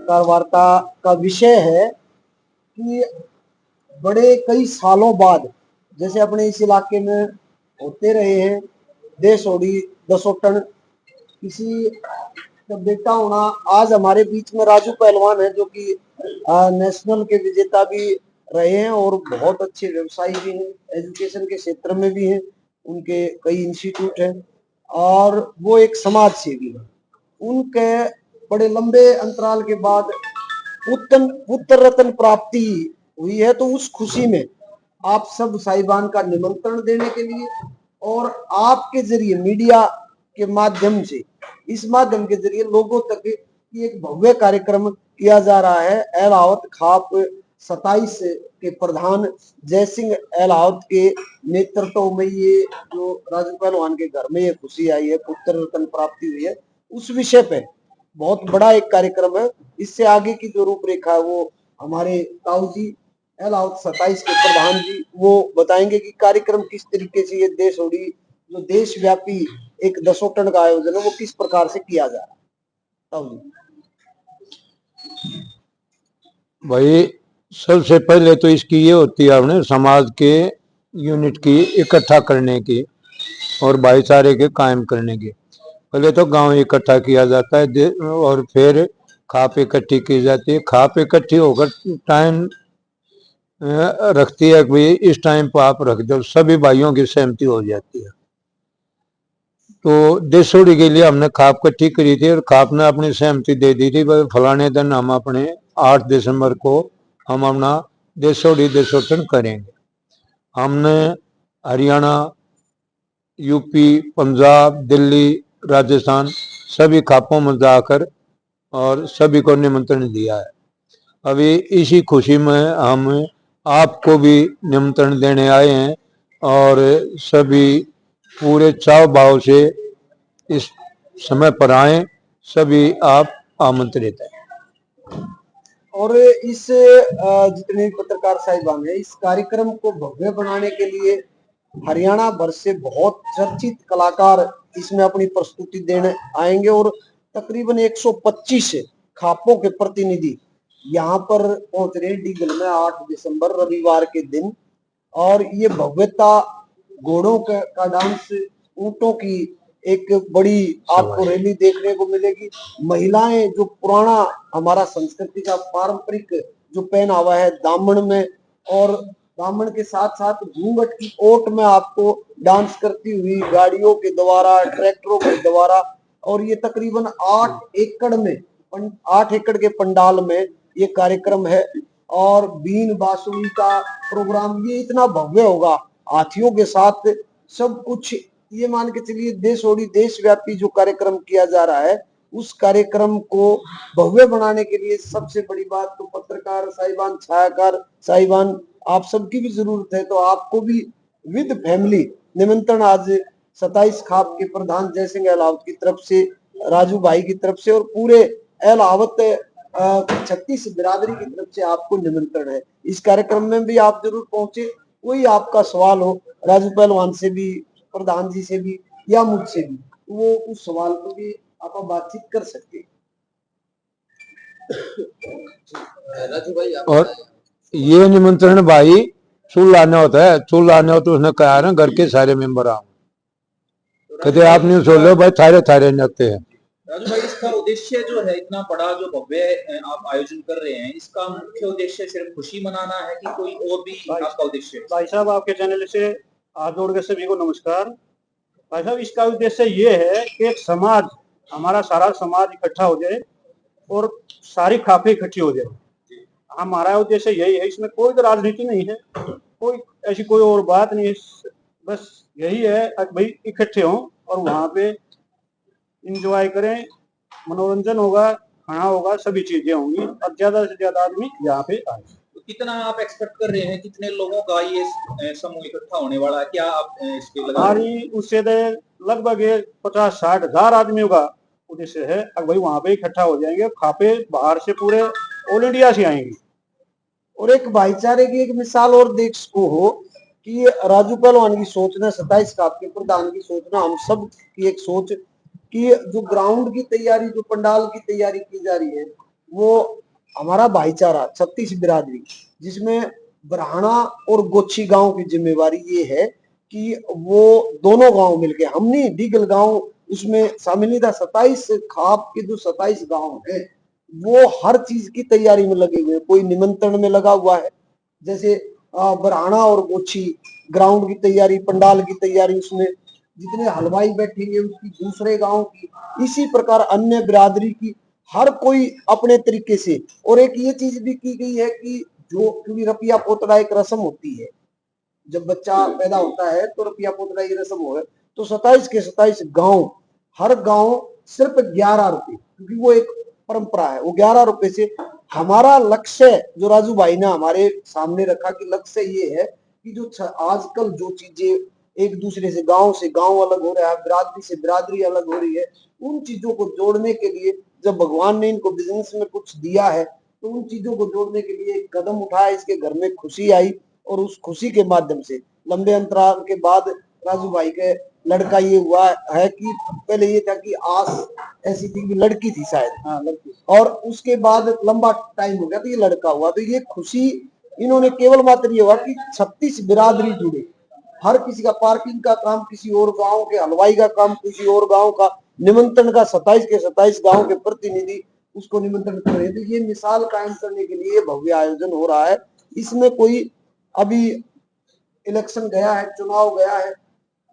वार्ता का विषय है कि बड़े कई सालों बाद जैसे अपने इस इलाके में होते रहे हैं देश ओडी दसोटन किसी का बेटा होना। आज हमारे बीच में राजू पहलवान है जो कि नेशनल के विजेता भी रहे हैं और बहुत अच्छे व्यवसायी भी हैं, एजुकेशन के क्षेत्र में भी हैं, उनके कई इंस्टीट्यूट हैं और वो एक समाज सेवी है। उनके बड़े लंबे अंतराल के बाद पुत्र रत्न प्राप्ति हुई है, तो उस खुशी में आप सब साहिबान का निमंत्रण देने के लिए और आपके जरिए मीडिया के माध्यम से इस माध्यम के जरिए लोगों तक एक भव्य कार्यक्रम किया जा रहा है। एलावत खाप 27 के प्रधान जयसिंह एलावत के नेतृत्व में ये जो राजू पहलवान के घर में ये खुशी आई है, पुत्र रत्न प्राप्ति हुई है, उस विषय पे बहुत बड़ा एक कार्यक्रम है। इससे आगे की जो रूपरेखा है वो हमारे ताऊ जी एलावत 27 के प्रधान जी वो बताएंगे कि कार्यक्रम किस तरीके से ये देश ओडी जो देशव्यापी एक दसोटन का आयोजन है वो किस प्रकार से किया जा रहा है। ताऊ जी भाई, सबसे पहले तो इसकी ये होती है अपने समाज के यूनिट की इकट्ठा करने की और भाईचारे के कायम करने की। पहले तो गांव इकट्ठा किया जाता है और फिर खाप इकट्ठी की जाती है। खाप इकट्ठी होकर टाइम रखती है कि इस टाइम पर आप रख दो, सभी भाइयों की सहमति हो जाती है। तो देशोड़ी के लिए हमने खाप इकट्ठी करी थी और खाप ने अपनी सहमति दे दी थी, फलाने दिन हम अपने 8 दिसंबर को हम अपना देशोड़ी देशोटन करेंगे। हमने हरियाणा, यूपी, पंजाब, दिल्ली, राजस्थान सभी खापों में जाकर और सभी को निमंत्रण दिया है। अभी इसी खुशी में हम आपको भी निमंत्रण देने आए हैं और सभी पूरे चाव भाव से इस समय पर आए। सभी आप आमंत्रित हैं। और इस जितने पत्रकार साहिबान है इस कार्यक्रम को भव्य बनाने के लिए हरियाणा भर से बहुत चर्चित कलाकार इसमें अपनी प्रस्तुति देने आएंगे और तकरीबन 125 खापों के प्रतिनिधि यहाँ पर पहुंच रहे डीगल में 8 दिसंबर रविवार के दिन। और ये भव्यता घोड़ों का डांस, ऊंटों की एक बड़ी आपको रैली देखने को मिलेगी। महिलाएं जो पुराना हमारा संस्कृति का पारंपरिक जो पहनावा है दामन में और दामन के साथ साथ घूंघट की ओट में आपको डांस करती हुई गाड़ियों के द्वारा, ट्रैक्टरों के द्वारा, और ये तकरीबन 8 एकड़ में 8 एकड़ के पंडाल में ये कार्यक्रम है। और बीन बांसुरी का प्रोग्राम ये इतना भव्य होगा, हाथियों के साथ सब कुछ। ये मान के चलिए देश ओडी देशव्यापी जो कार्यक्रम किया जा रहा है उस कार्यक्रम को भव्य बनाने के लिए सबसे बड़ी बात तो पत्रकार साहिबान, छायाकार साहिबान, आप सबकी भी जरूरत है। तो आपको भी विद फैमिली निमंत्रण आज 27 खाप के प्रधान जयसिंह एलावत की तरफ से, राजू भाई की तरफ से और पूरे एलावत 36 बिरादरी की तरफ से आपको निमंत्रण है। इस कार्यक्रम में भी आप जरूर पहुंचे। कोई आपका सवाल हो राजू पहलवान से भी, प्रधान जी से भी या मुझसे भी, वो उस सवाल को भी आप बातचीत कर सकते हैं। राजू भाई और ये निमंत्रण भाई चूल लाना होता है, चूल लाना हो तो उसने कहा ना घर के सारे मेंबर आओ, कहते आप नहीं सोच लो भाई थारे थारे नते हैं। राजू भाई, इसका उद्देश्य जो है इतना बड़ा जो भव्य आप आयोजन कर रहे हैं, इसका मुख्य उद्देश्य सिर्फ खुशी मनाना है कि कोई और भी आपका उद्देश्य है? भाई साहब, आपके चैनल से हाथ जोड़ के सभी को नमस्कार। भाई साहब, इसका उद्देश्य ये है कि एक समाज, हमारा सारा समाज इकट्ठा हो जाए और सारी खापें इकट्ठी हो जाए। हमारा उद्देश्य यही है, इसमें कोई तो राजनीति नहीं है, कोई ऐसी कोई और बात नहीं है, बस यही है भाई इकट्ठे हों और वहां पे इंजॉय करें, मनोरंजन होगा, खाना होगा, सभी चीजें होंगी और ज्यादा से ज्यादा आदमी यहाँ पे आए। तो कितना आप एक्सपेक्ट कर रहे हैं, कितने लोगों का ये समूह इकट्ठा होने वाला है? क्या आप इसके हमारी उससे लगभग 50-60 हजार आदमियों का उद्देश्य है। अब भाई वहां पे इकट्ठा हो जाएंगे, खापे बाहर से पूरे ऑल इंडिया से आएंगी। और एक भाईचारे की एक मिसाल और देख सको हो कि राजू पहलवान की सोच ने 27 खाप के प्रधान की सोच ना, हम सब की एक सोच कि जो ग्राउंड की तैयारी, जो पंडाल की तैयारी की जा रही है वो हमारा भाईचारा 36 बिरादरी, जिसमें ब्राह्मणा और गोच्छी गांव की जिम्मेवारी ये है कि वो दोनों गांव मिलके, हम नहीं, डीगल गांव उसमें शामिल नहीं था। 27 खाप के जो 27 गांव है वो हर चीज की तैयारी में लगे हुए हैं। कोई निमंत्रण में लगा हुआ है, जैसे ब्राह्मणा और गोच्छी ग्राउंड की तैयारी, पंडाल की तैयारी, उसमें जितने हलवाई बैठेंगे उसकी, दूसरे गांव की, इसी प्रकार अन्य बिरादरी की, हर कोई अपने तरीके से। और एक ये चीज भी की गई है कि जो, क्योंकि रपिया पोतड़ा एक रस्म होती है, जब बच्चा पैदा होता है तो रपिया पोतड़ा की रस्म हो है, तो 27 के 27 गांव, हर गांव सिर्फ 11 रुपए, क्योंकि वो एक परंपरा है, वो 11 रुपए से। हमारा लक्ष्य जो राजू भाई ने हमारे सामने रखा कि लक्ष्य ये है कि जो आजकल जो चीजें एक दूसरे से गांव अलग हो रहा है, बिरादरी से बिरादरी अलग हो रही है, उन चीजों को जोड़ने के लिए जब भगवान ने इनको बिजनेस में कुछ दिया है तो उन चीजों को जोड़ने के लिए एक कदम उठाया। इसके घर में खुशी आई और उस खुशी के माध्यम से लंबे अंतराल के बाद राजू भाई के लड़का ये हुआ है कि पहले ये था कि आस ऐसी थी कि लड़की थी शायद, हाँ लड़की, और उसके बाद लंबा टाइम हो गया तो ये लड़का हुआ। तो ये खुशी इन्होंने केवल मात्र ये हुआ कि 36 बिरादरी जुड़े, हर किसी का पार्किंग का काम किसी और गांव के, हलवाई का काम किसी और गांव का, निमंत्रण का 27 के 27 गांव के प्रतिनिधि उसको निमंत्रण कर रहे हैं। तो ये मिसाल कायम करने के लिए भव्य आयोजन हो रहा है। इसमें कोई अभी इलेक्शन गया है, चुनाव गया है,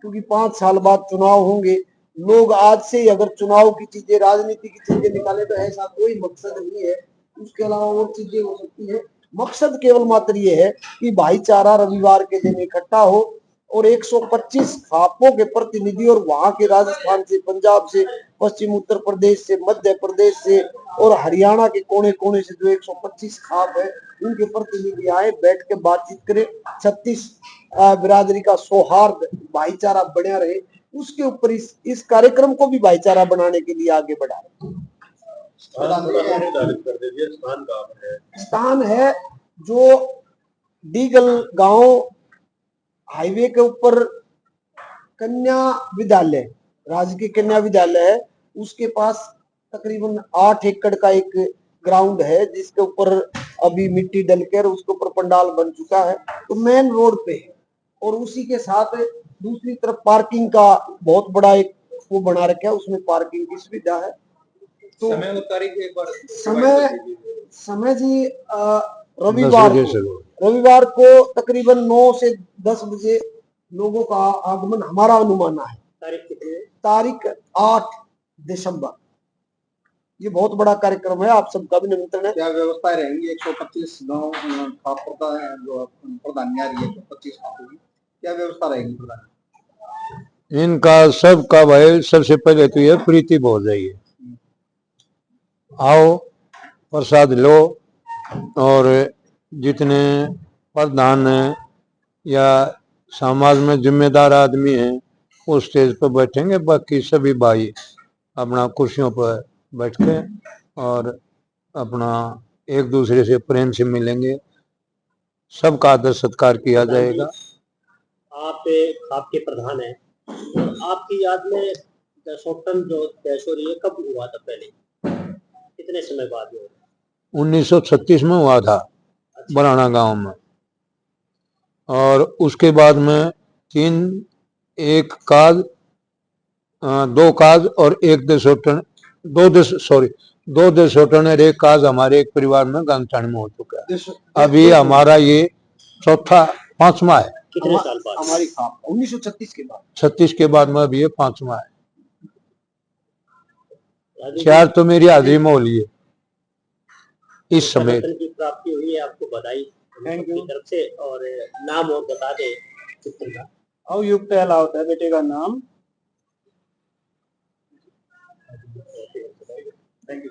क्योंकि 5 साल बाद चुनाव होंगे। लोग आज से ही अगर चुनाव की चीजें, राजनीति की चीजें निकाले तो ऐसा कोई मकसद नहीं है, उसके अलावा और चीजें हो सकती है। मकसद केवल मात्र ये है कि भाईचारा रविवार के दिन इकट्ठा हो और 125 खापों के प्रतिनिधि, और वहां के राजस्थान से, पंजाब से, पश्चिम उत्तर प्रदेश से, मध्य प्रदेश से और हरियाणा के कोने कोने से जो 125 खाप है उनके प्रतिनिधि आए, बैठ के बातचीत करें, 36 बिरादरी का सौहार्द भाईचारा बना रहे, उसके ऊपर इस कार्यक्रम को भी भाईचारा बनाने के लिए आगे बढ़ा रहे। स्थान है जो डीगल गांव हाईवे के ऊपर कन्या विद्यालय, राजकीय कन्या विद्यालय है, उसके पास तकरीबन 8 एकड़ का एक ग्राउंड है जिसके ऊपर अभी मिट्टी डलकर उसके ऊपर पंडाल बन चुका है, तो मेन रोड पे है। और उसी के साथ दूसरी तरफ पार्किंग का बहुत बड़ा एक वो बना रखा है, उसमें पार्किंग की सुविधा है। तो समय और तारीख एक बार समय जी बजे से रविवार को तकरीबन 9 से 10 बजे लोगों का आगमन हमारा अनुमाना है। तारीख कितनी है? तारीख 8 दिसंबर। ये बहुत बड़ा कार्यक्रम है, आप सबका भी निमंत्रण है। क्या व्यवस्थाएं रहेंगी? 125 गाँव खाप है जो प्रधानी आ रही है, 25 खापों की क्या व्यवस्था रहेगी प्रधान? इनका सबका भाई सबसे पहले तो ये प्रीति हो जाइए, आओ प्रसाद लो, और जितने प्रधान हैं या समाज में जिम्मेदार आदमी हैं वो स्टेज पर बैठेंगे, बाकी सभी भाई अपना कुर्सियों पर बैठ के और अपना एक दूसरे से प्रेम से मिलेंगे, सबका आदर सत्कार किया जाएगा। आप आपके प्रधान हैं, आपकी याद में दशोत्तम जो दैशोरी है कब हुआ था? पहले कितने समय बाद हुआ? 1936 में हुआ था बराना गांव में, और उसके बाद में 1 काज, 2 काज और 1 देशोत्तम, 2 देशोत्तम और 1 काज हमारे एक परिवार में गांगठाण में हो चुका है। अभी हमारा ये चौथा 5वां है। कितने साल बाद? हमारी खाप 1936 के बाद, 36 के बाद में अभी ये 5वां है। राजू 4 तो मेरी हाजिरी में होली है इस समय। रत्न की प्राप्ति हुई है, आपको बधाई थैंक यू की तरफ से। और नाम और बता दे चित्र का। अवयुक्त होता है बेटे का नाम। Thank you.